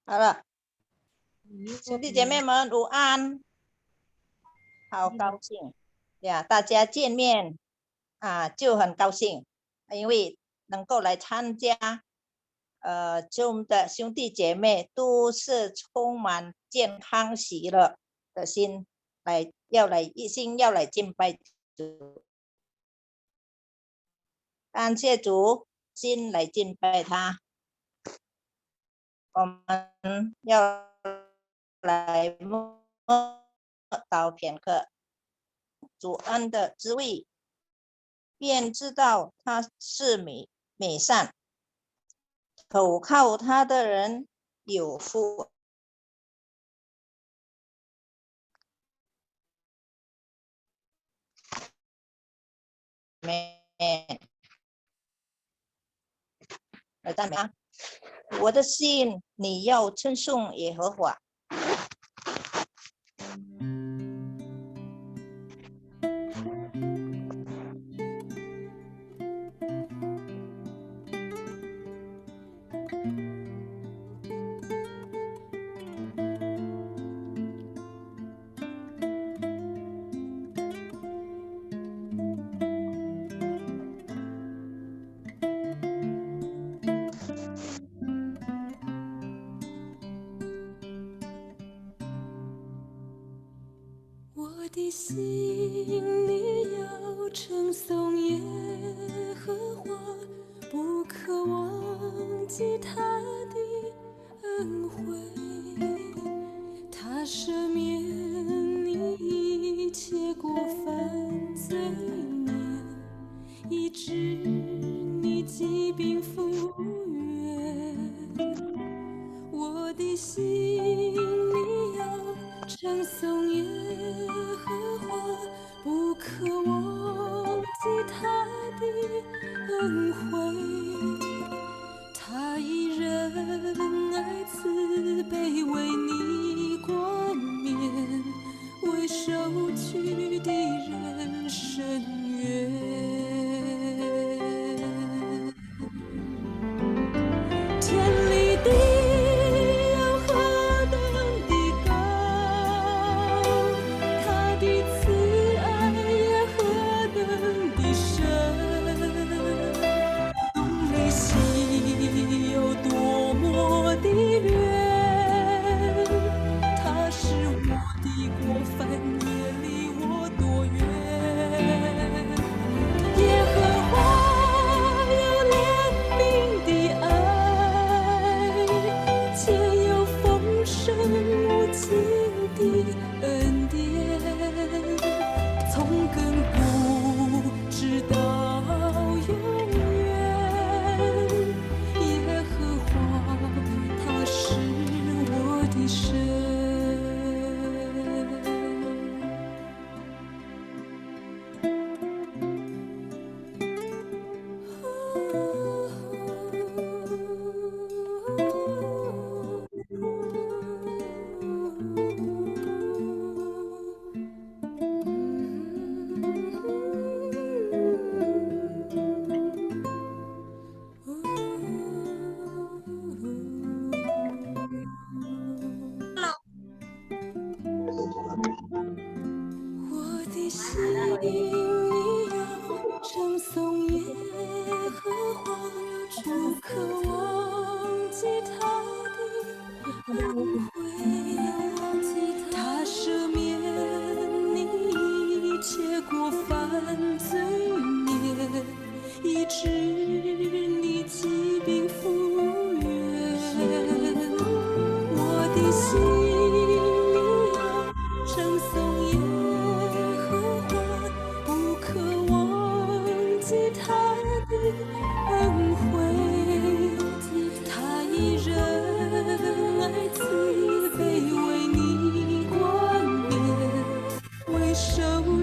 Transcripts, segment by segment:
好了，兄弟姐妹们午安，好高兴呀，大家见面就很高兴，因为能够来参加Zoom 的兄弟姐妹都是充满健康喜乐的心，一心要来敬拜主，感谢主，心来敬拜他。我们要来默祷片刻，主恩的滋味，便知道他是美善，投靠他的人有福。来赞美啊！我的心，你要称颂耶和华。我的心，你要称颂耶和华，不可忘记他的恩惠。他赦免你一切过犯罪孽，医治你疾病复原。我的心，你要称颂耶和华，不可忘记他的恩惠。他以仁爱慈悲为你冠冕，为受屈的人伸冤。天离地有何等的高，他的慈爱也何等的深，东离西有多么的远，他使我的过犯也离我多远。耶和华有怜悯的爱，且有丰盛无尽的恩典，从亘古直到永远。耶和华他是我的神。我的心，你要称颂耶和华，不可忘记他的恩惠。他赦免你一切过犯罪孽，医治你疾病复原。我的心，你要称颂耶和华，不可忘记他的恩惠。他以仁爱慈悲为你冠冕，为受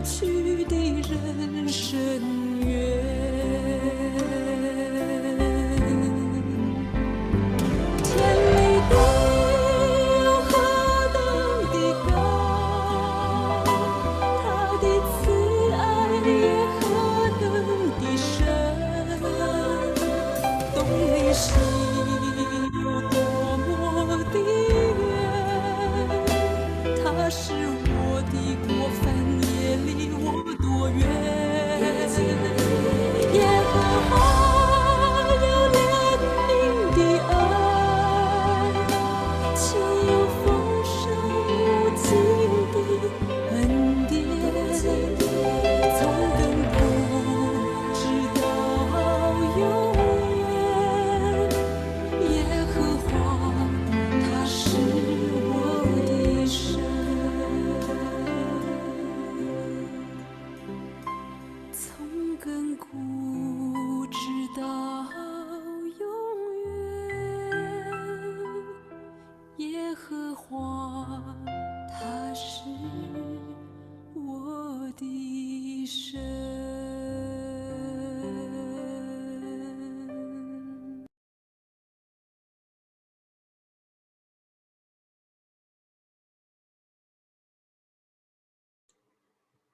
屈的人伸冤。天离地有何等的高，他的慈爱也何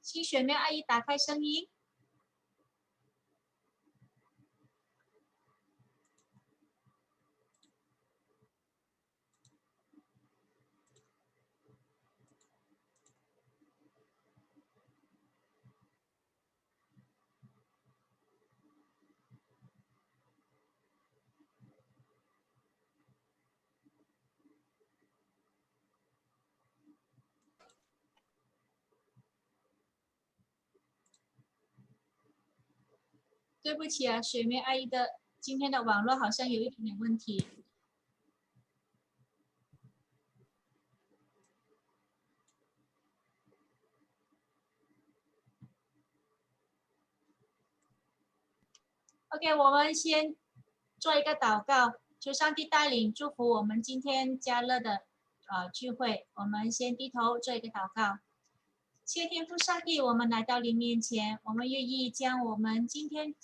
请学妹阿姨打开声音。对不起啊，学妹阿姨的今天的网络好像有一点点问题。OK， 我们先做一个祷告，求上帝带领祝福我们今天家乐的聚会。我们先低头做一个祷告。谢谢天父上帝，我们来到您面前，我们愿意将我们今天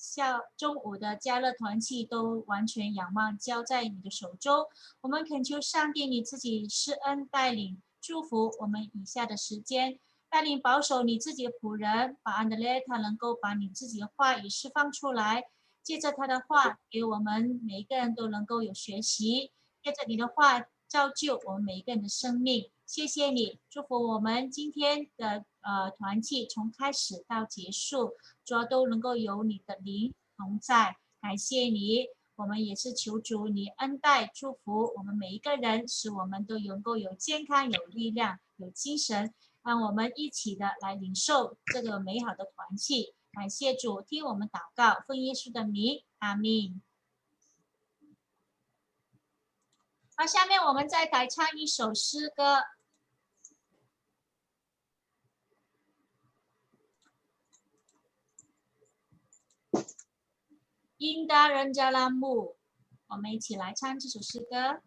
中午的家乐团契都完全仰望交在你的手中。我们恳求上帝你自己施恩带领祝福我们以下的时间，带领保守你自己的仆人，把安德烈他能够把你自己的话语释放出来，借着他的话给我们每一个人都能够有学习，借着你的话造就我们每一个人的生命。谢谢你，祝福我们今天的团契从开始到结束，主要都能够有你的灵同在。感谢你，我们也是求主你恩待祝福我们每一个人，使我们都能够有健康、有力量、有精神，让我们一起的来领受这个美好的团契。感谢主，听我们祷告，奉耶稣的名，阿们。好，下面我们再来唱一首诗歌。因达人加拉木，我们一起来唱这首诗歌。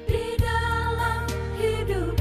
Di dalam hidup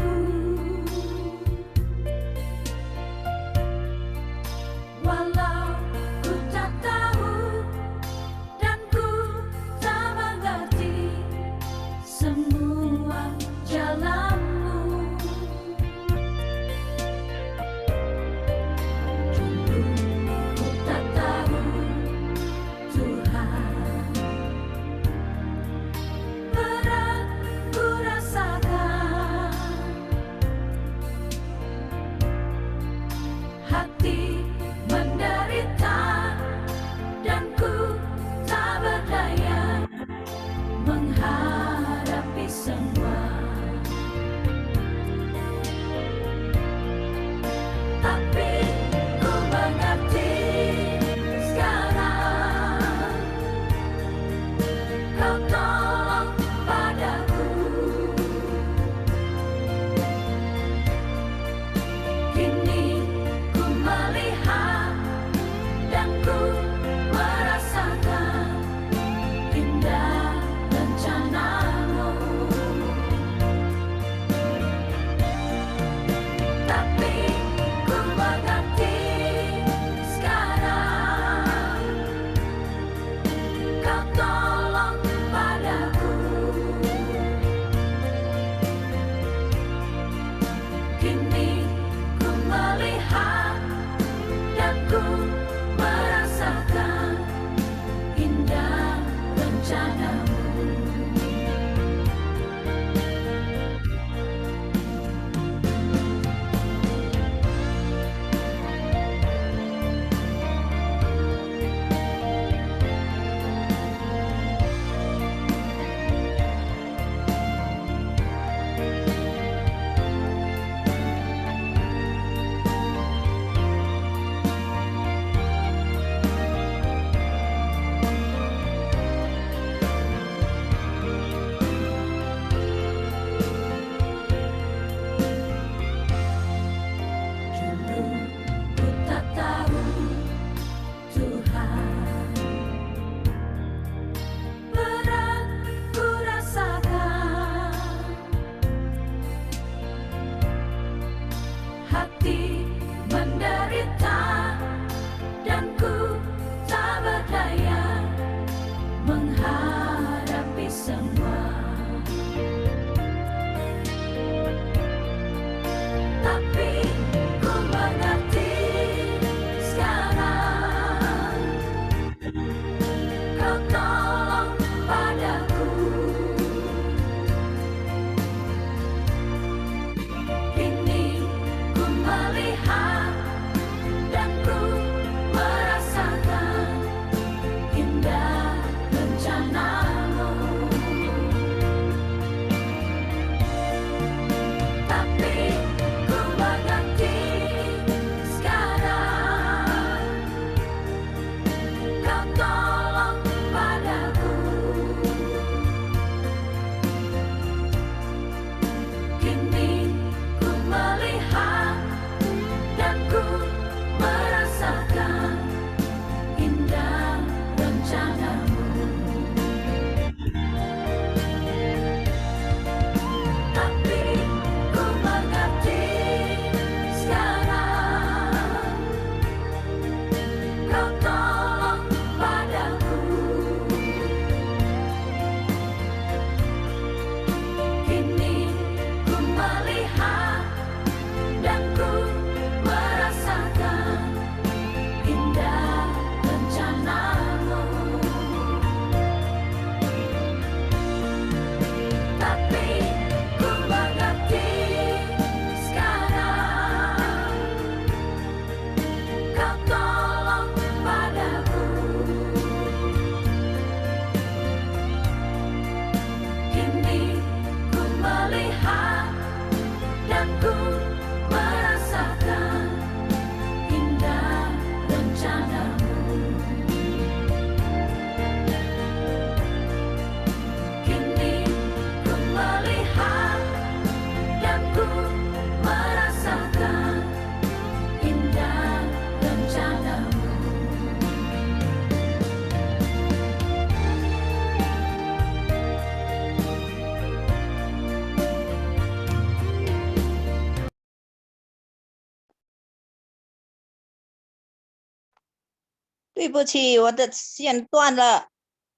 对不起，我的线断了，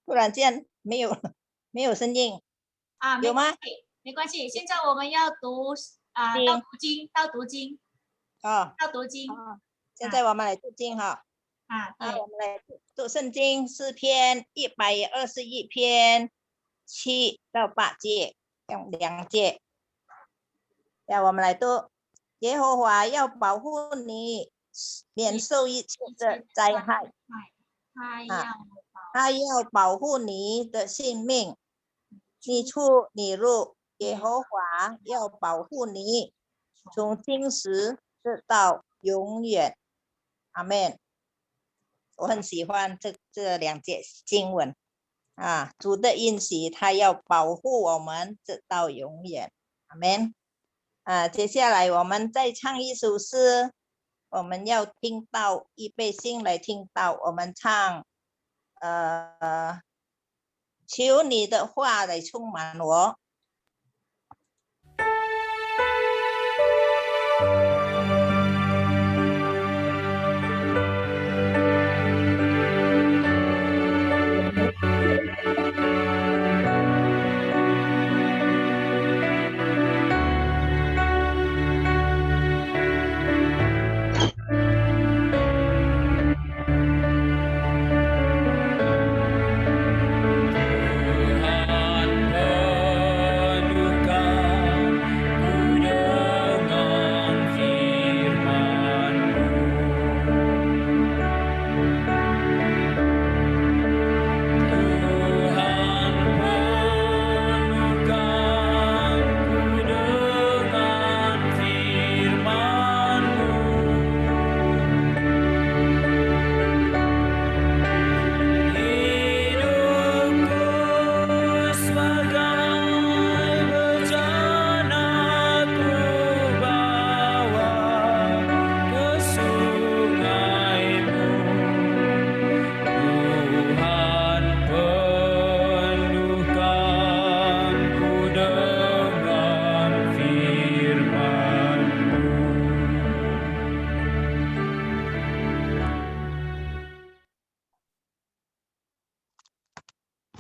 突然间没有声音。啊，没有吗关系，没关系。现在我们要读经道读经，道读经，哦，道读经现在我们来读经哈。对，我们来读圣经诗篇121篇7到8节，用2节。我们来读，耶和华要保护你，免受一切的灾害。他要保护你的性命，你出你入，耶和华要保护你，从今时直到永远。阿们。我很喜欢这2节经文主的应许，他要保护我们直到永远。阿们。接下来我们再唱一首诗，我们要听到，预备心来听到。我们唱求你的话来充满我。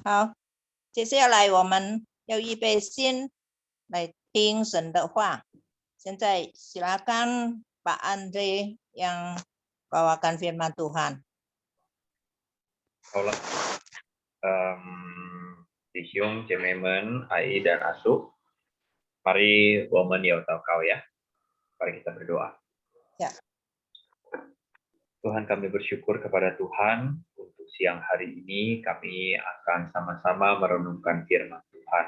好，接下来我们要预备心来听神的话。现在silakan Pak Andre yang bawakan firman Tuhan. 好了，弟兄姐妹们，阿姨dan Asu, mari 我们有祷告ya. Mari kita berdoa. Ya. Tuhan, kami bersyukur kepada Tuhan untuk siang hari ini kami akan sama-sama merenungkan firman Tuhan.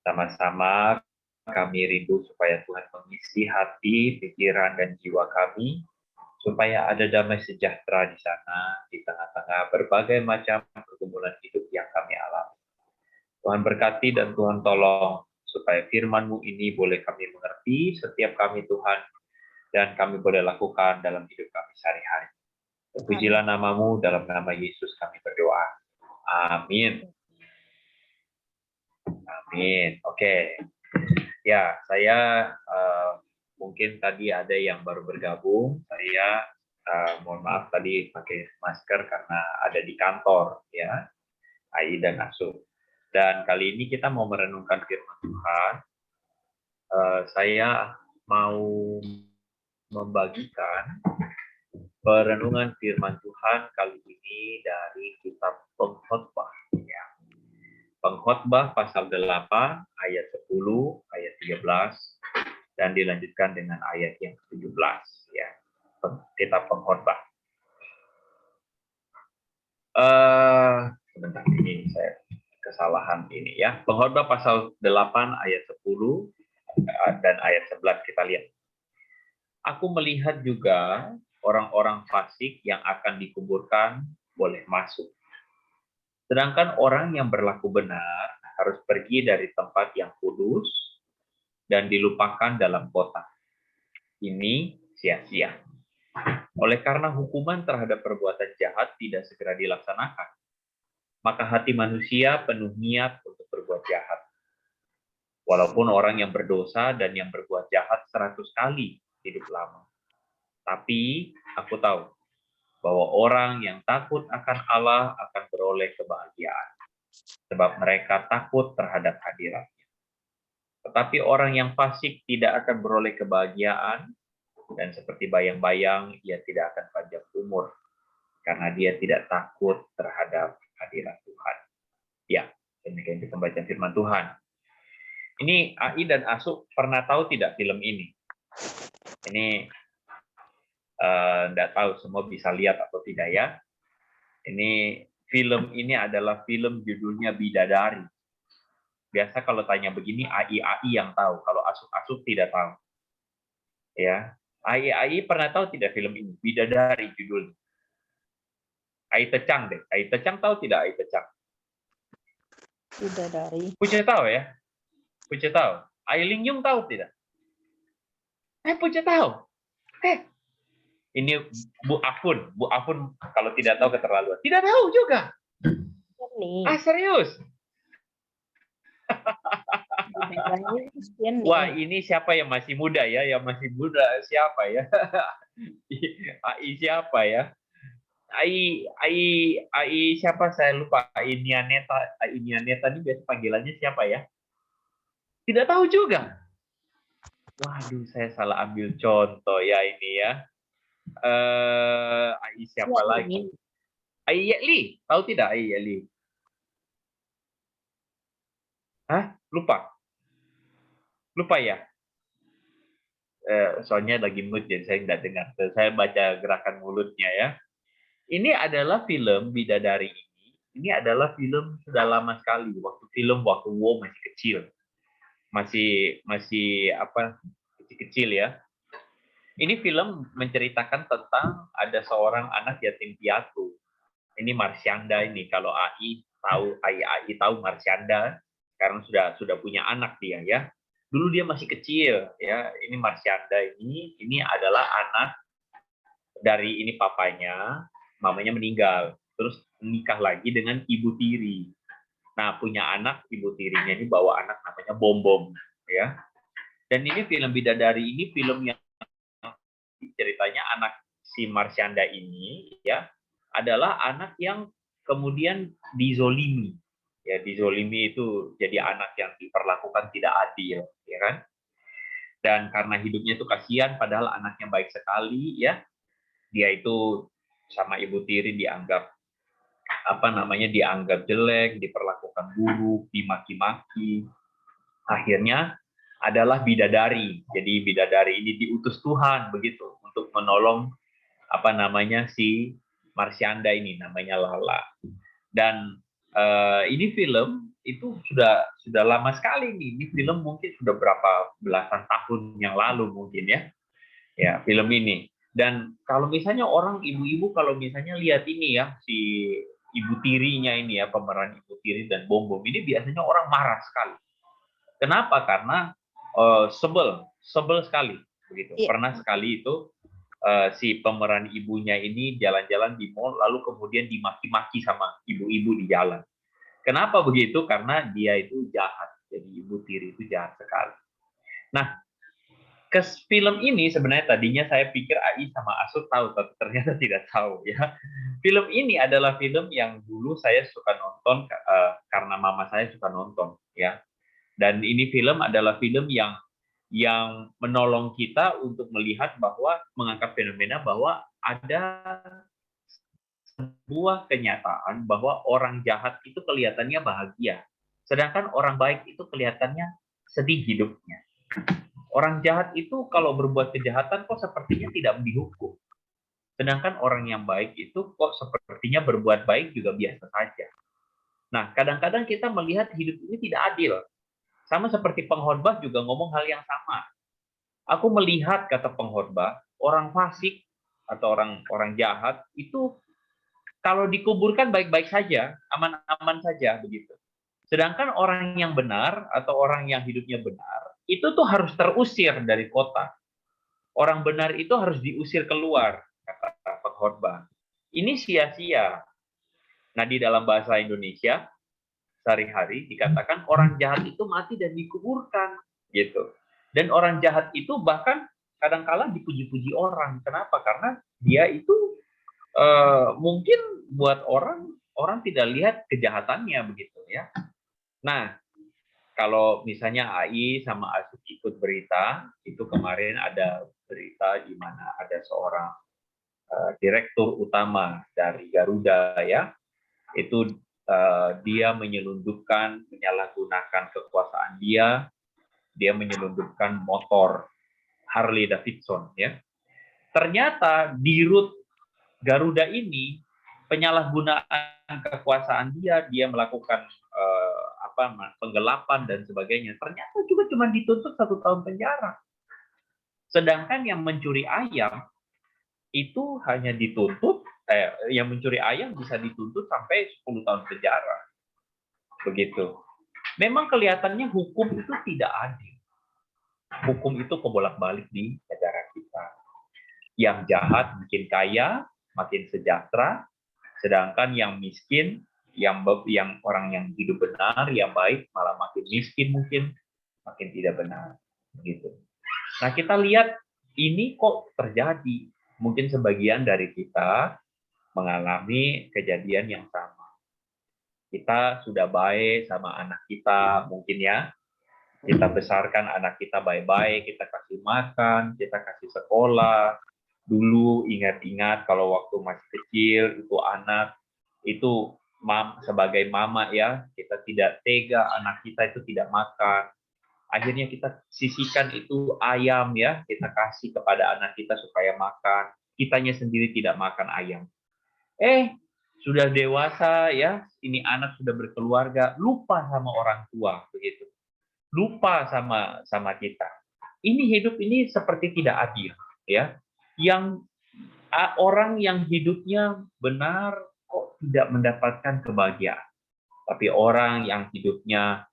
Sama-sama kami rindu supaya Tuhan mengisi hati, pikiran, dan jiwa kami supaya ada damai sejahtera di sana di tengah-tengah berbagai macam pergumulan hidup yang kami alami. Tuhan berkati dan Tuhan tolong supaya firman-Mu ini boleh kami mengerti setiap kami Tuhan, dan kami boleh lakukan dalam hidup kami sehari-hari. Terpujilah nama-Mu, dalam nama Yesus kami berdoa. Amin. Amin. Oke. Ya, saya mungkin tadi ada yang baru bergabung. Saya mohon maaf tadi pakai masker karena ada di kantor, ya, Ai dan Asu. Dan kali ini kita mau merenungkan firman Tuhan. Saya mau membagikan perenungan firman Tuhan kali ini dari kitab Pengkhotbah. Ya. Pengkhotbah pasal 8 ayat 10, ayat 13, dan dilanjutkan dengan ayat yang ke-17. Ya. Kitab Pengkhotbah. Sebentar, ini saya kesalahan ini ya. Pengkhotbah pasal 8 ayat 10 dan ayat 11 kita lihat. Aku melihat juga orang-orang fasik yang akan dikuburkan boleh masuk. Sedangkan orang yang berlaku benar harus pergi dari tempat yang kudus dan dilupakan dalam kota. Ini sia-sia. Oleh karena hukuman terhadap perbuatan jahat tidak segera dilaksanakan, maka hati manusia penuh niat untuk berbuat jahat. Walaupun orang yang berdosa dan yang berbuat jahat 100 kali hidup lama. Tapi aku tahu bahwa orang yang takut akan Allah akan beroleh kebahagiaan, sebab mereka takut terhadap hadirat-Nya. Tetapi orang yang fasik tidak akan beroleh kebahagiaan, dan seperti bayang-bayang ia tidak akan panjang umur, karena dia tidak takut terhadap hadirat Tuhan. Ya, demikian kita membaca firman Tuhan. Ini AI dan Asu pernah tahu tidak film ini? Ini enggak tahu semua bisa lihat atau tidak ya. Ini film ini adalah film judulnya Bidadari. Biasa kalau tanya begini AI yang tahu, kalau Asu tidak tahu. Ya, AI pernah tahu tidak film ini? Bidadari judulnya. AI Tecang deh. AI Tecang tahu tidak AI Tecang? Bidadari. Punya tahu ya? Punya tahu. AI Lingyung tahu tidak? Punya tahu. Ini Bu Afun kalau tidak tahu keterlaluan. Tidak tahu juga. Serius? Wah, ini siapa yang masih muda ya? Yang masih muda siapa ya? AI siapa ya? AI siapa saya lupa. AI Nianeta ini biasa panggilannya siapa ya? Tidak tahu juga. Waduh, saya salah ambil contoh ya ini ya. AI siapa lagi? AI Yeli, tahu tidak AI Yeli? Hah? Lupa ya? Soalnya lagi mood jadi saya nggak dengar. Saya baca gerakan mulutnya ya. Ini adalah film Bidadari ini. Ini adalah film sudah lama sekali. Waktu Wo masih kecil, masih kecil ya. Ini film menceritakan tentang ada seorang anak yatim piatu. Ini Marsyanda ini. Kalau AI tahu Marsyanda. Sekarang sudah punya anak dia ya. Dulu dia masih kecil ya. Ini Marsyanda ini adalah anak dari ini papanya, mamanya meninggal. Terus menikah lagi dengan ibu tiri. Nah, punya anak, ibu tirinya ini bawa anak namanya Bom ya. Dan ini film Bidadari ini film yang ceritanya anak si Marsyanda ini ya adalah anak yang kemudian dizolimi. Ya, dizolimi itu jadi anak yang diperlakukan tidak adil, ya kan? Dan karena hidupnya itu kasihan padahal anaknya baik sekali ya. Dia itu sama ibu tiri dianggap dianggap jelek, diperlakukan buruk, dimaki-maki. Akhirnya adalah bidadari. Jadi bidadari ini diutus Tuhan begitu untuk menolong si Marsyanda ini, namanya Lala. Dan ini film itu sudah lama sekali nih. Ini film mungkin sudah berapa belasan tahun yang lalu mungkin ya. Ya, film ini. Dan kalau misalnya orang ibu-ibu kalau misalnya lihat ini ya, si ibu tirinya ini ya, pemeran ibu tiri dan Bom ini biasanya orang marah sekali. Kenapa? Karena sebel sekali begitu. Yeah. Pernah sekali itu si pemeran ibunya ini jalan-jalan di mall lalu kemudian dimaki-maki sama ibu-ibu di jalan. Kenapa begitu? Karena dia itu jahat. Jadi ibu tiri itu jahat sekali. Nah, ke film ini sebenarnya tadinya saya pikir AI sama Asu tahu, tapi ternyata tidak tahu ya. Film ini adalah film yang dulu saya suka nonton karena mama saya suka nonton ya. Dan ini film adalah film yang menolong kita untuk melihat bahwa mengangkat fenomena bahwa ada sebuah kenyataan bahwa orang jahat itu kelihatannya bahagia, sedangkan orang baik itu kelihatannya sedih hidupnya. Orang jahat itu kalau berbuat kejahatan kok sepertinya tidak dihukum. Sedangkan orang yang baik itu kok sepertinya berbuat baik juga biasa saja. Nah, kadang-kadang kita melihat hidup ini tidak adil. Sama seperti pengkhotbah juga ngomong hal yang sama. Aku melihat, kata pengkhotbah, orang fasik atau orang jahat itu kalau dikuburkan baik-baik saja, aman-aman saja begitu. Sedangkan orang yang benar atau orang yang hidupnya benar itu tuh harus terusir dari kota. Orang benar itu harus diusir keluar, kata pengkhotbah. Ini sia-sia. Nah, di dalam bahasa Indonesia sehari-hari dikatakan orang jahat itu mati dan dikuburkan, gitu. Dan orang jahat itu bahkan kadang-kala dipuji-puji orang. Kenapa? Karena dia itu mungkin buat orang tidak lihat kejahatannya begitu ya. Nah, kalau misalnya AI sama Asuk ikut berita, itu kemarin ada berita di mana ada seorang direktur utama dari Garuda ya, itu dia menyalahgunakan kekuasaan dia menyelundupkan motor Harley Davidson ya. Ternyata di rute Garuda ini penyalahgunaan kekuasaan dia melakukan penggelapan dan sebagainya. Ternyata juga cuma dituntut 1 tahun penjara. Sedangkan yang mencuri ayam itu hanya dituntut, yang mencuri ayam bisa dituntut sampai 10 tahun penjara. Begitu. Memang kelihatannya hukum itu tidak adil. Hukum itu kebolak-balik di negara kita. Yang jahat makin kaya, makin sejahtera, sedangkan yang miskin, yang orang yang hidup benar, yang baik malah makin miskin mungkin, makin tidak benar. Begitu. Nah, kita lihat ini kok terjadi. Mungkin sebagian dari kita mengalami kejadian yang sama. Kita sudah baik sama anak kita, mungkin ya. Kita besarkan anak kita baik-baik, kita kasih makan, kita kasih sekolah. Dulu ingat-ingat kalau waktu masih kecil, itu anak, itu sebagai mama ya, kita tidak tega anak kita itu tidak makan. Akhirnya kita sisihkan itu ayam ya, kita kasih kepada anak kita supaya makan. Kitanya sendiri tidak makan ayam. Sudah dewasa ya, ini anak sudah berkeluarga, lupa sama orang tua begitu. Lupa sama kita. Ini hidup ini seperti tidak adil ya. Yang orang yang hidupnya benar kok tidak mendapatkan kebahagiaan. Tapi orang yang hidupnya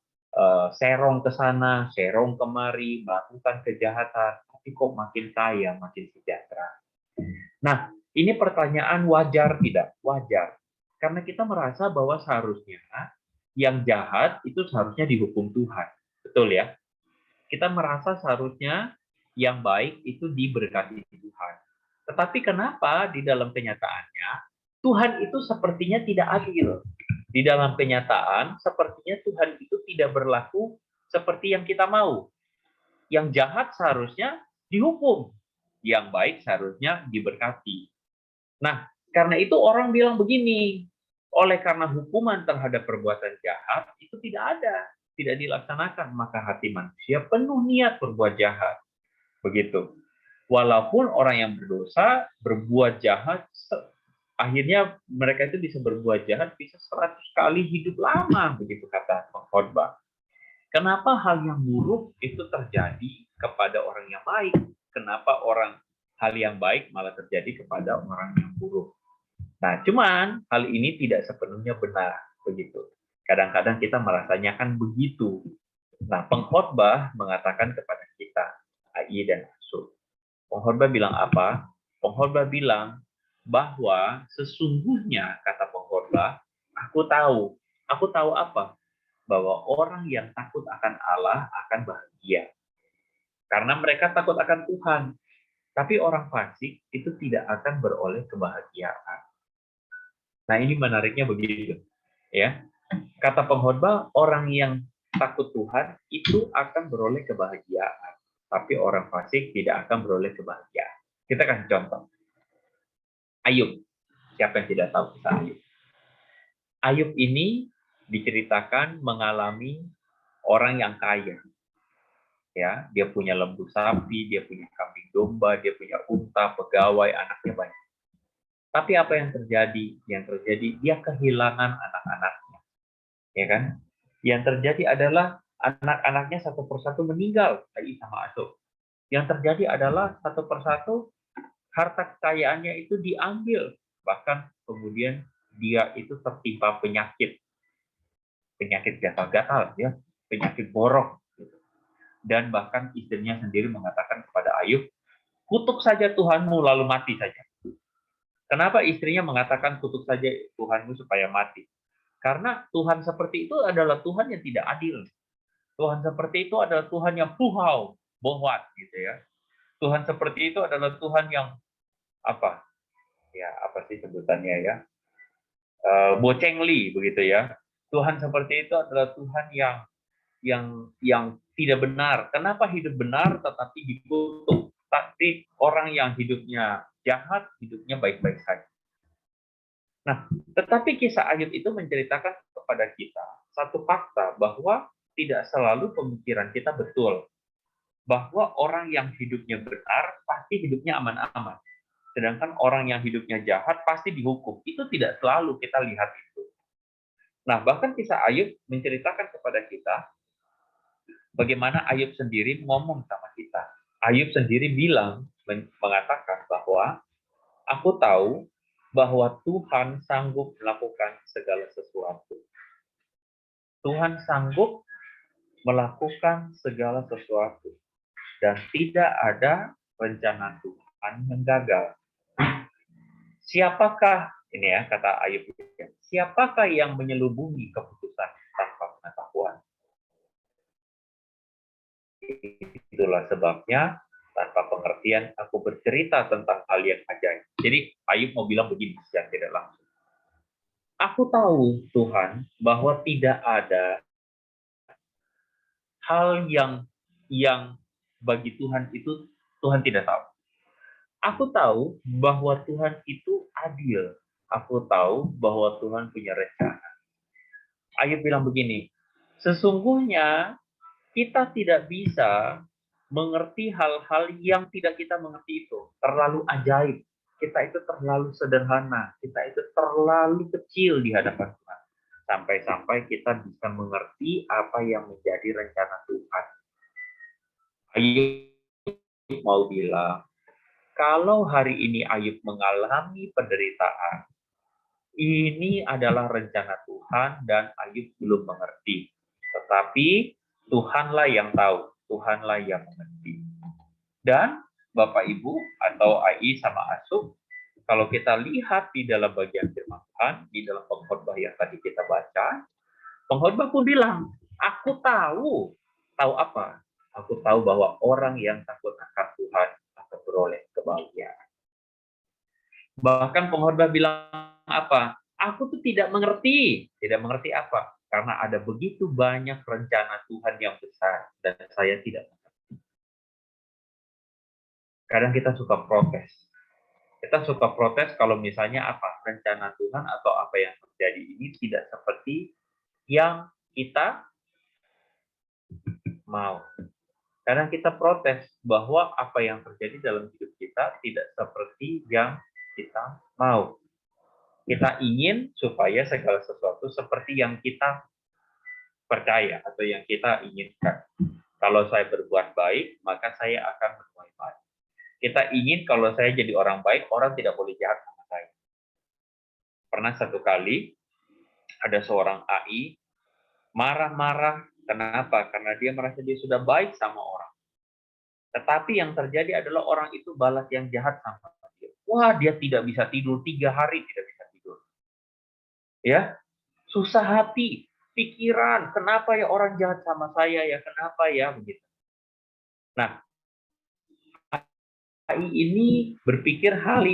serong ke sana, serong kemari, melakukan kejahatan, tapi kok makin kaya, makin sejahtera. Nah, ini pertanyaan wajar tidak? Wajar. Karena kita merasa bahwa seharusnya yang jahat itu seharusnya dihukum Tuhan. Betul ya? Kita merasa seharusnya yang baik itu diberkati Tuhan. Tetapi kenapa di dalam kenyataannya Tuhan itu sepertinya tidak adil? Di dalam kenyataan, sepertinya Tuhan itu tidak berlaku seperti yang kita mau. Yang jahat seharusnya dihukum. Yang baik seharusnya diberkati. Nah, karena itu orang bilang begini, oleh karena hukuman terhadap perbuatan jahat itu tidak ada, tidak dilaksanakan, maka hati manusia penuh niat berbuat jahat. Begitu. Walaupun orang yang berdosa berbuat jahat, akhirnya mereka itu bisa berbuat jahat bisa 100 kali hidup lama, begitu kata pengkhotbah. Kenapa hal yang buruk itu terjadi kepada orang yang baik? Kenapa hal yang baik malah terjadi kepada orang yang buruk? Nah, cuman hal ini tidak sepenuhnya benar, begitu. Kadang-kadang kita merasanya kan begitu. Nah, pengkhotbah mengatakan kepada kita, AI dan Asuk. Pengkhotbah bilang apa? Pengkhotbah bilang bahwa sesungguhnya, kata pengkhotbah, aku tahu apa? Bahwa orang yang takut akan Allah akan bahagia. Karena mereka takut akan Tuhan. Tapi orang fasik itu tidak akan beroleh kebahagiaan. Nah, ini menariknya begitu. Ya. Kata pengkhotbah, orang yang takut Tuhan itu akan beroleh kebahagiaan. Tapi orang fasik tidak akan beroleh kebahagiaan. Kita kasih contoh. Ayub. Siapa yang tidak tahu kisah Ayub? Ayub ini diceritakan mengalami orang yang kaya. Ya, dia punya lembu sapi, dia punya kambing domba, dia punya unta, pegawai, anaknya banyak. Tapi apa yang terjadi? Yang terjadi dia kehilangan anak-anaknya. Ya kan? Yang terjadi adalah anak-anaknya satu persatu meninggal, AI sama Asuk. Yang terjadi adalah satu persatu harta kekayaannya itu diambil. Bahkan kemudian dia itu tertimpa penyakit gatal-gatal, ya, penyakit borok. Gitu. Dan bahkan istrinya sendiri mengatakan kepada Ayub, kutuk saja Tuhanmu lalu mati saja. Kenapa istrinya mengatakan kutuk saja Tuhanmu supaya mati? Karena Tuhan seperti itu adalah Tuhan yang tidak adil. Tuhan seperti itu adalah Tuhan yang puhau, bohwat, gitu ya. Tuhan seperti itu adalah Tuhan yang ya apa sih sebutannya ya, bocengli begitu ya. Tuhan seperti itu adalah Tuhan yang tidak benar. Kenapa hidup benar tetapi dikutuk? Tapi orang yang hidupnya jahat, hidupnya baik-baik saja. Nah, tetapi kisah Ayub itu menceritakan kepada kita satu fakta bahwa tidak selalu pemikiran kita betul. Bahwa orang yang hidupnya benar pasti hidupnya aman-aman. Sedangkan orang yang hidupnya jahat pasti dihukum. Itu tidak selalu kita lihat itu. Nah, bahkan kisah Ayub menceritakan kepada kita bagaimana Ayub sendiri ngomong sama kita. Ayub sendiri bilang, mengatakan bahwa aku tahu bahwa Tuhan sanggup melakukan segala sesuatu. Tuhan sanggup melakukan segala sesuatu. Dan tidak ada rencana Tuhan yang gagal. Siapakah, ini ya kata Ayub, siapakah yang menyelubungi keputusan tanpa pengetahuan? Itulah sebabnya tanpa pengertian aku bercerita tentang hal yang ajaib. Jadi Ayub mau bilang begini secara tidak langsung. Aku tahu Tuhan bahwa tidak ada hal yang bagi Tuhan itu Tuhan tidak tahu. Aku tahu bahwa Tuhan itu adil. Aku tahu bahwa Tuhan punya rencana. Ayub bilang begini, sesungguhnya kita tidak bisa mengerti hal-hal yang tidak kita mengerti itu. Terlalu ajaib. Kita itu terlalu sederhana. Kita itu terlalu kecil di hadapan Tuhan. Sampai-sampai kita bisa mengerti apa yang menjadi rencana Tuhan. Ayub mau bilang, kalau hari ini Ayub mengalami penderitaan, ini adalah rencana Tuhan dan Ayub belum mengerti. Tetapi Tuhanlah yang tahu, Tuhanlah yang mengerti. Dan Bapak Ibu atau AI sama Asuk, kalau kita lihat di dalam bagian firman Tuhan, di dalam pengkhotbah yang tadi kita baca, pengkhotbah pun bilang, aku tahu apa? Aku tahu bahwa orang yang takut akan Tuhan akan beroleh kebahagiaan. Bahkan pengkhotbah bilang apa? Aku tuh tidak mengerti. Tidak mengerti apa? Karena ada begitu banyak rencana Tuhan yang besar dan saya tidak mengerti. Kadang kita suka protes. Kita suka protes kalau misalnya apa? Rencana Tuhan atau apa yang terjadi ini tidak seperti yang kita mau. Kadang kita protes bahwa apa yang terjadi dalam hidup kita tidak seperti yang kita mau. Kita ingin supaya segala sesuatu seperti yang kita percaya atau yang kita inginkan. Kalau saya berbuat baik, maka saya akan menuai baik. Kita ingin kalau saya jadi orang baik, orang tidak boleh jahat sama saya. Pernah satu kali, ada seorang AI marah-marah. Kenapa? Karena dia merasa dia sudah baik sama orang. Tetapi yang terjadi adalah orang itu balas yang jahat sama dia. Wah, dia tidak bisa tidur, 3 hari tidak bisa tidur. Ya, susah hati, pikiran, kenapa ya orang jahat sama saya ya, kenapa ya begitu. Nah, AI ini berpikir hal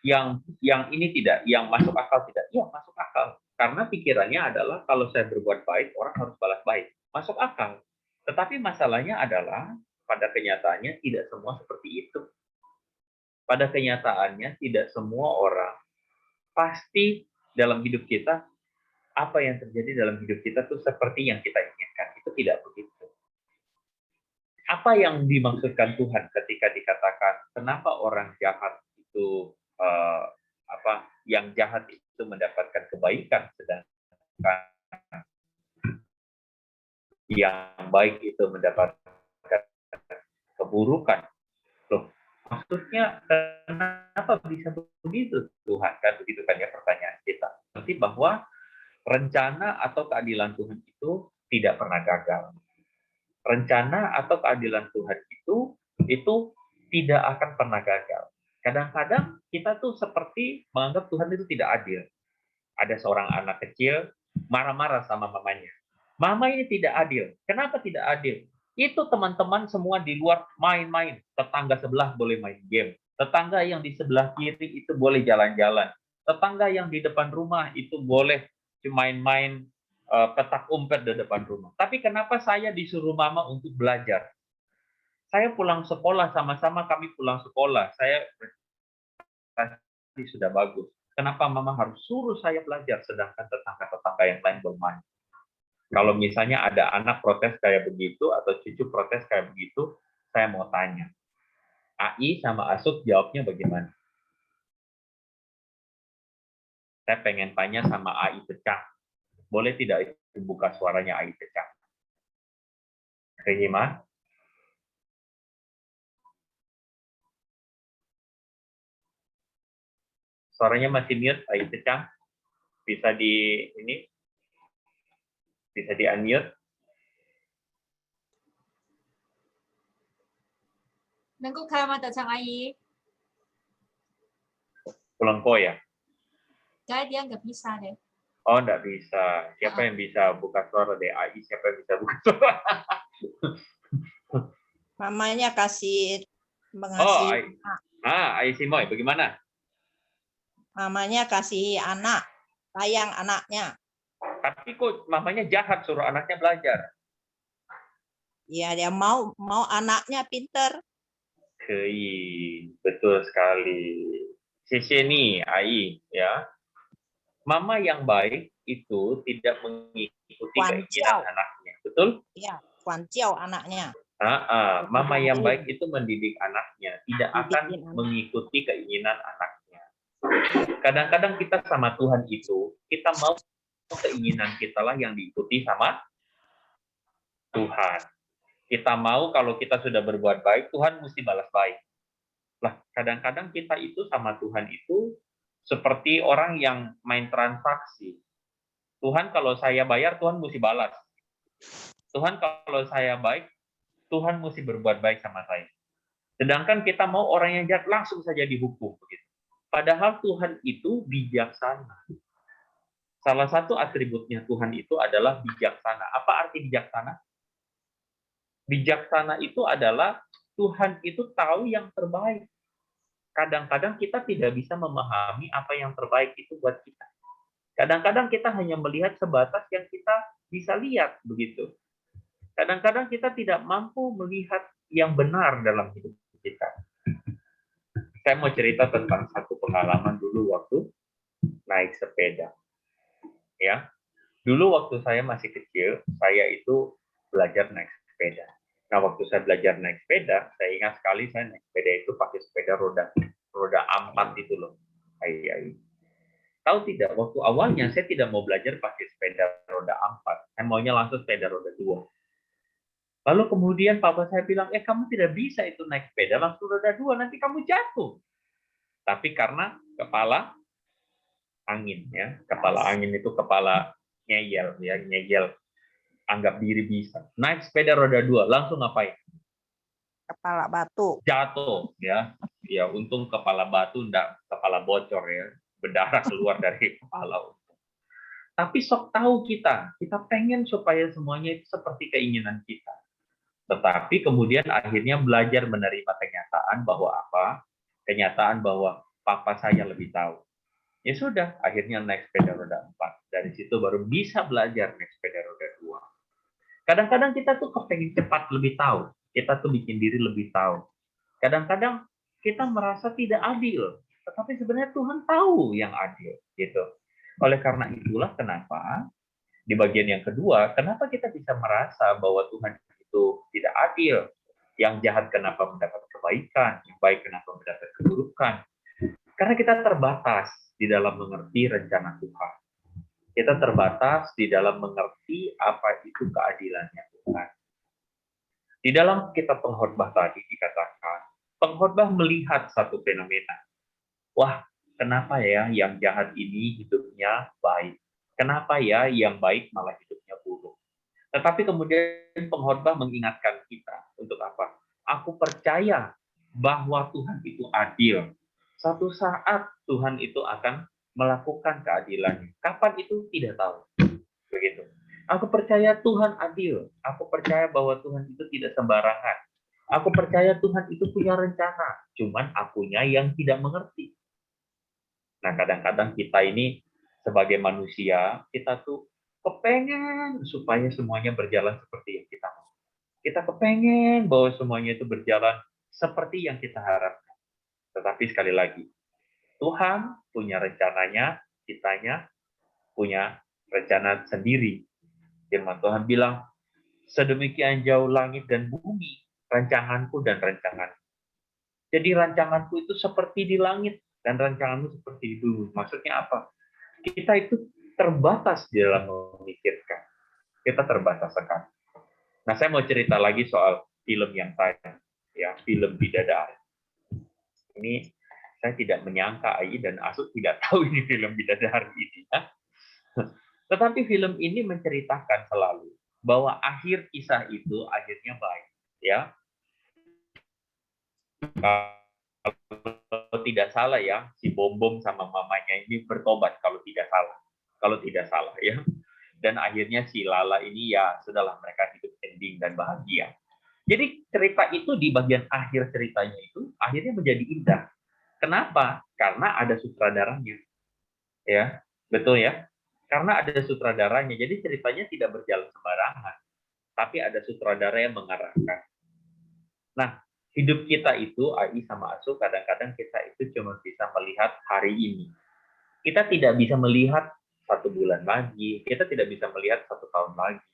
yang ini tidak, yang masuk akal tidak. Iya, masuk akal. Karena pikirannya adalah kalau saya berbuat baik, orang harus balas baik. Masuk akal. Tetapi masalahnya adalah pada kenyataannya tidak semua seperti itu. Pada kenyataannya tidak semua orang pasti dalam hidup kita, apa yang terjadi dalam hidup kita itu seperti yang kita inginkan. Itu tidak begitu. Apa yang dimaksudkan Tuhan ketika dikatakan kenapa orang jahat itu yang jahat itu mendapatkan kebaikan, sedangkan yang baik itu mendapatkan keburukan. Loh, maksudnya kenapa bisa begitu Tuhan? Kan begitu kan ya pertanyaan kita. Berarti bahwa rencana atau keadilan Tuhan itu tidak pernah gagal. Rencana atau keadilan Tuhan itu tidak akan pernah gagal. Kadang-kadang kita tuh seperti menganggap Tuhan itu tidak adil. Ada seorang anak kecil marah-marah sama mamanya. Mama ini tidak adil. Kenapa tidak adil? Itu teman-teman semua di luar main-main. Tetangga sebelah boleh main game. Tetangga yang di sebelah kiri itu boleh jalan-jalan. Tetangga yang di depan rumah itu boleh main-main petak umpet di depan rumah. Tapi kenapa saya disuruh mama untuk belajar? Saya pulang sekolah, sama-sama kami pulang sekolah. Saya prestasi sudah bagus. Kenapa mama harus suruh saya belajar, sedangkan tetangga-tetangga yang lain bermain? Kalau misalnya ada anak protes kayak begitu, atau cucu protes kayak begitu, saya mau tanya. AI sama Asuk jawabnya bagaimana? Saya pengen tanya sama AI Pecah. Boleh tidak itu buka suaranya AI Pecah? Terima. Suaranya masih mute, AI Pecah. Bisa bisa di unmute. Nengku kama datang Ai. Pulang kok ya? Kayak dia nggak bisa deh. Oh, enggak bisa. Siapa yang bisa buka suara deh? AI, siapa yang bisa buka suara? Mamanya kasih Oh, mengasihi AI Simoy, bagaimana? mamanya kasih anak, sayang anaknya. Tapi kok mamanya jahat suruh anaknya belajar? Ya dia mau anaknya pinter. Betul sekali. Sisi nih, AI, ya. Mama yang baik itu tidak mengikuti keinginan anaknya, betul? Ya, kuanciau anaknya. Mama yang baik itu mendidik anaknya, tidak akan Didikin anak. mengikuti keinginan anaknya. Kadang-kadang kita sama Tuhan itu, kita mau keinginan kita lah yang diikuti sama Tuhan. Kita mau kalau kita sudah berbuat baik, Tuhan mesti balas baik. Lah, kadang-kadang kita itu sama Tuhan itu seperti orang yang main transaksi. Tuhan kalau saya bayar, Tuhan mesti balas. Tuhan kalau saya baik, Tuhan mesti berbuat baik sama saya. Sedangkan kita mau orang yang jahat langsung saja dihukum. Begitu. Padahal Tuhan itu bijaksana. Salah satu atributnya Tuhan itu adalah bijaksana. Apa arti bijaksana? Bijaksana itu adalah Tuhan itu tahu yang terbaik. Kadang-kadang kita tidak bisa memahami apa yang terbaik itu buat kita. Kadang-kadang kita hanya melihat sebatas yang kita bisa lihat, begitu. Kadang-kadang kita tidak mampu melihat yang benar dalam hidup kita. Saya mau cerita tentang satu pengalaman dulu waktu naik sepeda. Ya, dulu waktu saya masih kecil, saya itu belajar naik sepeda. Nah, waktu saya belajar naik sepeda, saya ingat sekali saya naik sepeda itu pakai sepeda roda 4 itu loh. Tahu tidak, waktu awalnya saya tidak mau belajar pakai sepeda roda 4. Saya maunya langsung sepeda roda 2. Lalu kemudian papa saya bilang, kamu tidak bisa itu naik sepeda langsung roda 2, nanti kamu jatuh. Tapi karena kepala angin, ya, kepala angin itu kepala ngeyel, ya, ngeyel, anggap diri bisa. Naik sepeda roda 2, langsung ngapain? Kepala batu. Jatuh, ya. Ya, untung kepala batu, enggak kepala bocor, ya. Berdarah keluar dari kepala. Tapi sok tahu kita pengen supaya semuanya itu seperti keinginan kita. Tetapi kemudian akhirnya belajar menerima kenyataan bahwa apa? Kenyataan bahwa papa saya lebih tahu. Ya sudah, akhirnya naik sepeda roda 4. Dari situ baru bisa belajar naik sepeda roda 2. Kadang-kadang kita tuh kepengen cepat lebih tahu. Kita tuh bikin diri lebih tahu. Kadang-kadang kita merasa tidak adil. Tetapi sebenarnya Tuhan tahu yang adil. Gitu. Oleh karena itulah kenapa di bagian yang kedua, kenapa kita bisa merasa bahwa Tuhan itu tidak adil? Yang jahat kenapa mendapat kebaikan? Yang baik kenapa mendapat keburukan? Karena kita terbatas di dalam mengerti rencana Tuhan. Kita terbatas di dalam mengerti apa itu keadilannya Tuhan. Di dalam kitab pengkhotbah tadi dikatakan, pengkhotbah melihat satu fenomena. Wah, kenapa ya yang jahat ini hidupnya baik? Kenapa ya yang baik malah hidupnya buruk? Tetapi kemudian pengkhotbah mengingatkan kita untuk apa? Aku percaya bahwa Tuhan itu adil. Satu saat Tuhan itu akan melakukan keadilannya. Kapan itu tidak tahu. Begitu. Aku percaya Tuhan adil. Aku percaya bahwa Tuhan itu tidak sembarangan. Aku percaya Tuhan itu punya rencana, cuman akunya yang tidak mengerti. Nah, kadang-kadang kita ini sebagai manusia, kita tuh kepengen supaya semuanya berjalan seperti yang kita mau. Kita kepengen bahwa semuanya itu berjalan seperti yang kita harapkan. Tetapi sekali lagi, Tuhan punya rencananya, kitanya punya rencana sendiri. Firman Tuhan bilang, sedemikian jauh langit dan bumi, rancanganku dan rancangan. Jadi rancanganku itu seperti di langit, dan rancanganmu seperti di bumi. Maksudnya apa? Kita itu terbatas di dalam memikirkan. Kita terbatas sekali. Nah, saya mau cerita lagi soal film yang tadi, ya, film Bidadari. Ini saya tidak menyangka Ai dan Asu tidak tahu ini film Bidadari ini. Ya. Tetapi film ini menceritakan selalu bahwa akhir kisah itu akhirnya baik, ya. Kalau tidak salah ya, si Bom sama mamanya ini bertobat kalau tidak salah. Kalau tidak salah ya. Dan akhirnya si Lala ini ya sudahlah, mereka hidup ending dan bahagia. Jadi cerita itu di bagian akhir ceritanya itu akhirnya menjadi indah. Kenapa? Karena ada sutradaranya. Ya, betul ya. Karena ada sutradaranya. Jadi ceritanya tidak berjalan sembarangan. Tapi ada sutradara yang mengarahkan. Nah, hidup kita itu, Ai sama Asu, kadang-kadang kita itu cuma bisa melihat hari ini. Kita tidak bisa melihat 1 bulan lagi, kita tidak bisa melihat 1 tahun lagi.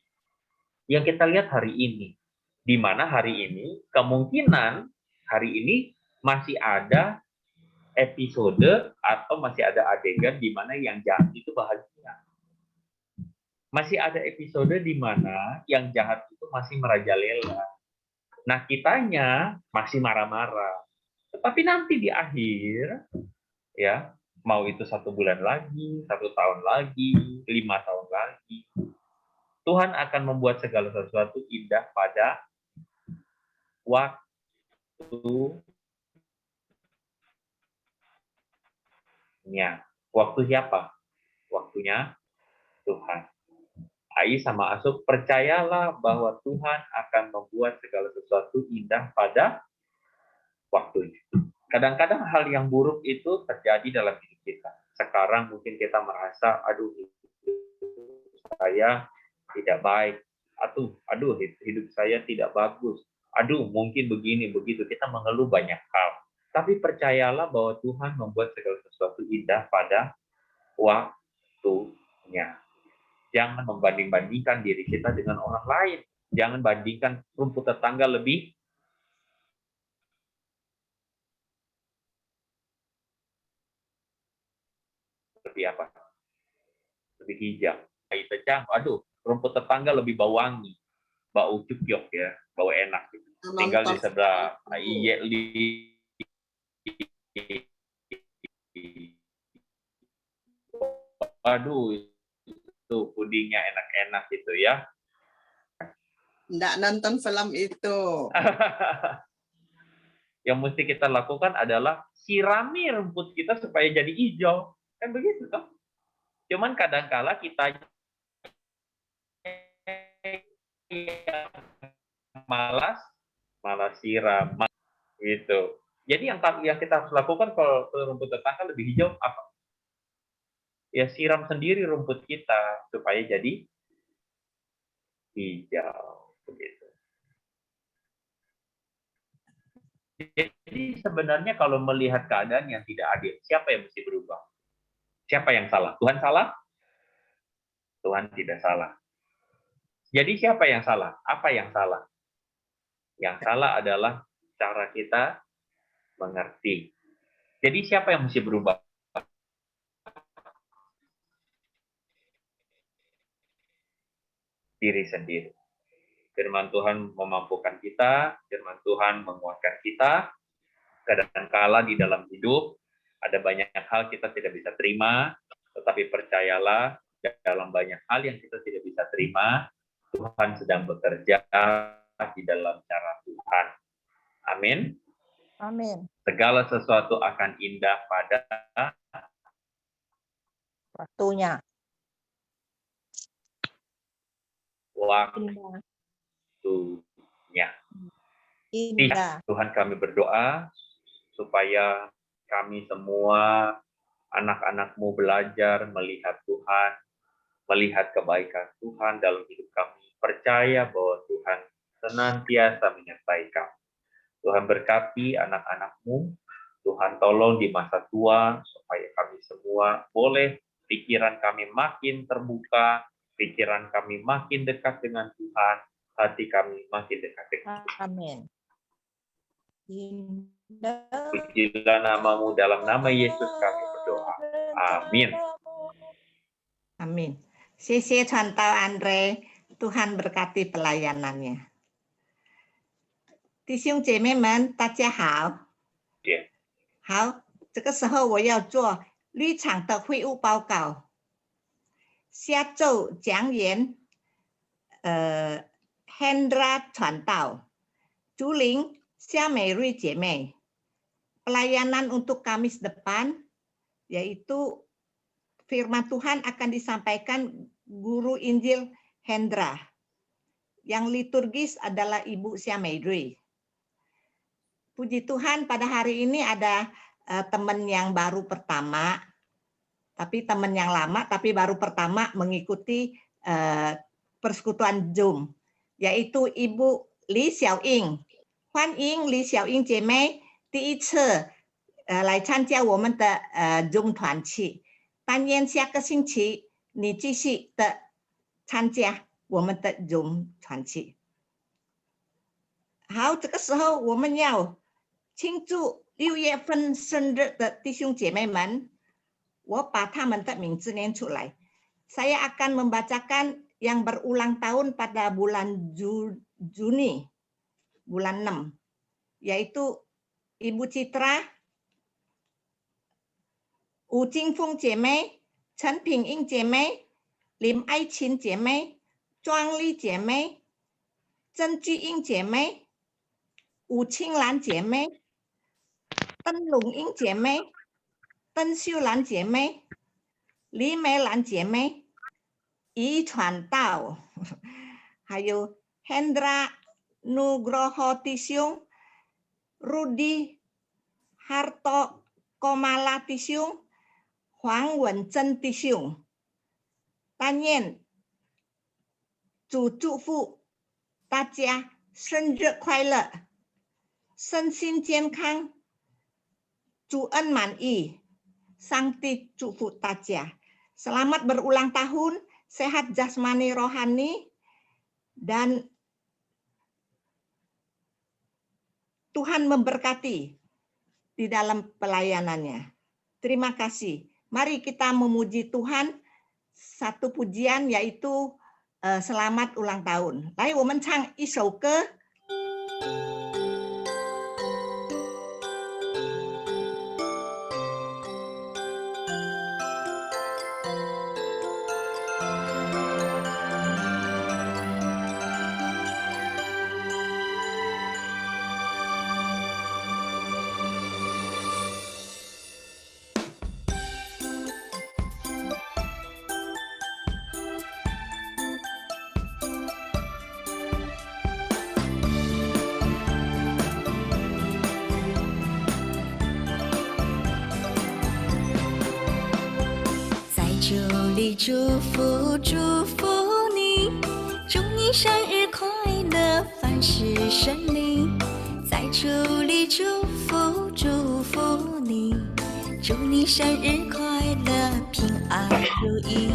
Yang kita lihat hari ini, di mana hari ini kemungkinan hari ini masih ada episode atau masih ada adegan di mana yang jahat itu bahagia. Masih ada episode di mana yang jahat itu masih merajalela. Nah, kitanya masih marah-marah. Tetapi nanti di akhir, ya, mau itu 1 bulan lagi, 1 tahun lagi, 5 tahun lagi, Tuhan akan membuat segala sesuatu indah pada waktunya. Waktu siapa? Waktunya Tuhan. Ai sama Asuk, percayalah bahwa Tuhan akan membuat segala sesuatu indah pada waktunya. Kadang-kadang hal yang buruk itu terjadi dalam hidup kita. Sekarang mungkin kita merasa, aduh, saya tidak baik, aduh hidup saya tidak bagus, aduh mungkin begini begitu, kita mengeluh banyak hal. Tapi percayalah bahwa Tuhan membuat segala sesuatu indah pada waktunya. Jangan membanding-bandingkan diri kita dengan orang lain. Jangan bandingkan rumput tetangga lebih apa? Lebih hijau. Aduh, rumput tetangga lebih bau wangi, bau cukyok ya, bau enak. Gitu. Tinggal di sebelah aduh, itu pudingnya enak-enak gitu ya. Nggak nonton film itu. Yang mesti kita lakukan adalah sirami rumput kita supaya jadi hijau. Kan begitu toh? Cuman kadang-kala kita malas siram gitu. Jadi yang kita harus lakukan kalau rumput tetangga lebih hijau apa? Ya siram sendiri rumput kita supaya jadi hijau begitu. Jadi sebenarnya kalau melihat keadaan yang tidak adil, siapa yang mesti berubah? Siapa yang salah? Tuhan salah? Tuhan tidak salah. Jadi siapa yang salah? Apa yang salah? Yang salah adalah cara kita mengerti. Jadi siapa yang mesti berubah? Diri sendiri. Firman Tuhan memampukan kita, firman Tuhan menguatkan kita. Kadang-kala di dalam hidup ada banyak hal kita tidak bisa terima, tetapi percayalah dalam banyak hal yang kita tidak bisa terima, Tuhan sedang bekerja di dalam cara Tuhan. Amin. Amin. Segala sesuatu akan indah pada Waktunya. Waktunya. Indah. Tuhan kami berdoa supaya kami semua anak-anak-Mu belajar melihat Tuhan, melihat kebaikan Tuhan dalam hidup kami. Percaya bahwa Tuhan senantiasa menyertai kami. Tuhan berkati anak-anak-Mu. Tuhan tolong di masa tua supaya kami semua boleh pikiran kami makin terbuka, pikiran kami makin dekat dengan Tuhan, hati kami makin dekat dengan Tuhan. Amin. Indah. Pujilah nama-Mu, dalam nama Yesus kami berdoa. Amin. Amin. 谢谢传道Andre, Tuhan berkati pelayanannya. 弟兄姐妹们，大家好。 Yeah. 好，这个时候我要做绿场的会务报告。下周讲员Hendra 传道，竹林夏美瑞姐妹。Pelayanan untuk Kamis depan, yaitu firman Tuhan akan disampaikan Guru Injil Hendra. Yang liturgis adalah Ibu Xia Meidui. Puji Tuhan pada hari ini ada teman yang baru pertama, tapi teman yang lama tapi baru pertama mengikuti persekutuan Zoom, yaitu Ibu Li Xiaoying. 欢迎李小英姐妹第一次来参加我们的Zoom 团契，但愿下个星期你继续的参加我们的Zoom 团契。好，这个时候我们要庆祝6月份生日的弟兄姐妹们，我把他们的名字念出来。Saya akan membacakan yang berulang tahun pada bulan Juni, bulan 6, yaitu Ibu Citra, Wu Jingfeng 姐妹、陈品英姐妹、林爱琴姐妹、庄丽姐妹、曾巨英姐妹、吴青兰姐妹、邓龙英姐妹、邓秀兰姐妹、李美兰姐妹、遗传道，还有 Hendra Nugroho 弟兄、Rudy Harto Komala 弟兄、黄文珍弟兄。但愿主祝福大家生日快乐，身心健康，主恩满意。上帝祝福大家。Selamat berulang tahun, sehat jasmani rohani, dan Tuhan memberkati di dalam pelayanannya. Terima kasih. Mari kita memuji Tuhan. Satu pujian yaitu selamat ulang tahun. 来，我们唱一首歌。这里祝福你，祝你生日快乐，凡事顺利。在这里祝福你，祝你生日快乐，平安如意。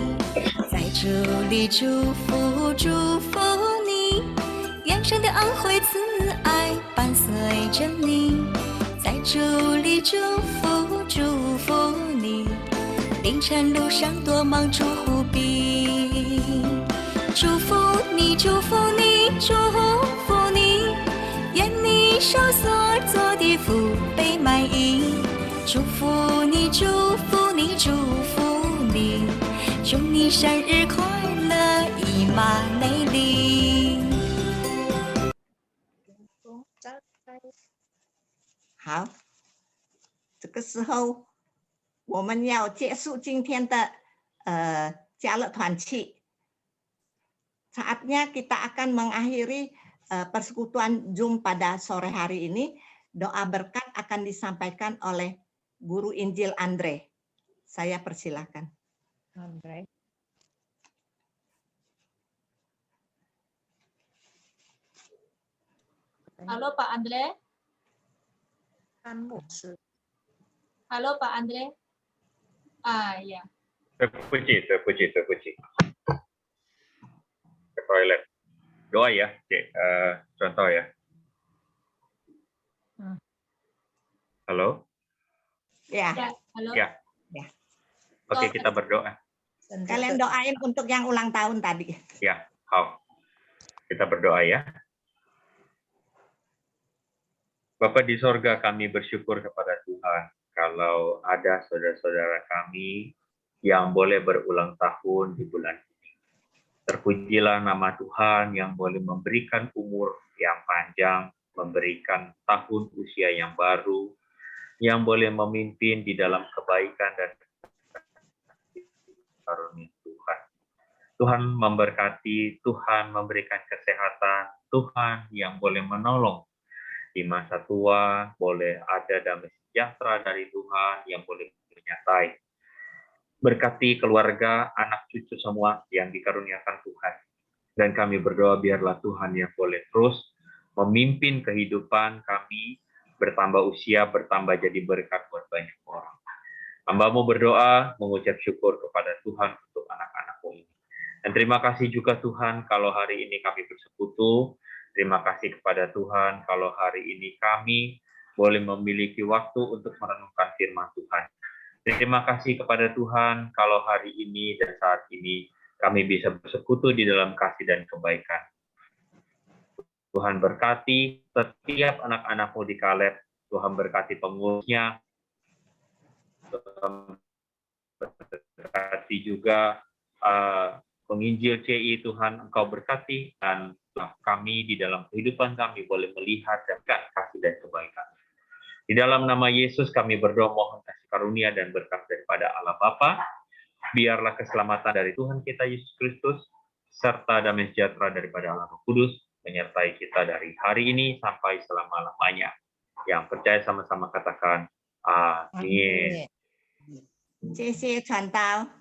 在这里祝福你，愿神的恩惠慈爱伴随着你。在这里祝福你。凌晨路上多忙祝福笔，祝福你，祝福你，祝福你，愿你手所做的福被满意。祝福你，祝福你，祝福你，祝你生日快乐，以马内利。好，这个时候我们要结束今天的家乐团契。Saatnya kita akan mengakhiri persekutuan Zoom pada sore hari ini. Doa berkat akan disampaikan oleh Guru Injil Andre. Saya persilahkan. Andre. Halo Pak Andre. Halo Pak Andre. Ya. Terpuji. Ke toilet. Doa ya, Cik. Contoh ya. Halo? Ya, Ya, halo. Ya. Ya. Oke, kita berdoa. kalian doain untuk yang ulang tahun tadi. Ya, kita berdoa ya. Bapa di sorga, kami bersyukur kepada Tuhan kalau ada saudara-saudara kami yang boleh berulang tahun di bulan ini. Terpujilah nama Tuhan yang boleh memberikan umur yang panjang, memberikan tahun usia yang baru, yang boleh memimpin di dalam kebaikan dan karunia Tuhan. Tuhan memberkati, Tuhan memberikan kesehatan, Tuhan yang boleh menolong di masa tua, boleh ada damai sejahtera dari Tuhan yang boleh menyertai. Berkati keluarga, anak cucu semua yang dikaruniakan Tuhan. Dan kami berdoa biarlah Tuhan yang boleh terus memimpin kehidupan kami, bertambah usia, bertambah jadi berkat buat banyak orang. Hamba-Mu berdoa, mengucap syukur kepada Tuhan untuk anak-anak-Mu ini. Dan terima kasih juga Tuhan kalau hari ini kami bersekutu. Terima kasih kepada Tuhan kalau hari ini kami boleh memiliki waktu untuk merenungkan firman Tuhan. Terima kasih kepada Tuhan kalau hari ini dan saat ini kami bisa bersekutu di dalam kasih dan kebaikan. Tuhan berkati setiap anak-anak-Mu di Kaleb. Tuhan berkati pengurusnya. Tuhan berkati juga penginjil CI. Tuhan Engkau berkati dan kami di dalam kehidupan kami boleh melihat dan kasih dan kebaikan. Di dalam nama Yesus kami berdoa mohon kasih karunia dan berkat daripada Allah Bapa. Biarlah keselamatan dari Tuhan kita Yesus Kristus serta damai sejahtera daripada Allah Roh Kudus menyertai kita dari hari ini sampai selama-lamanya. Yang percaya sama-sama katakan amin. 谢谢传道。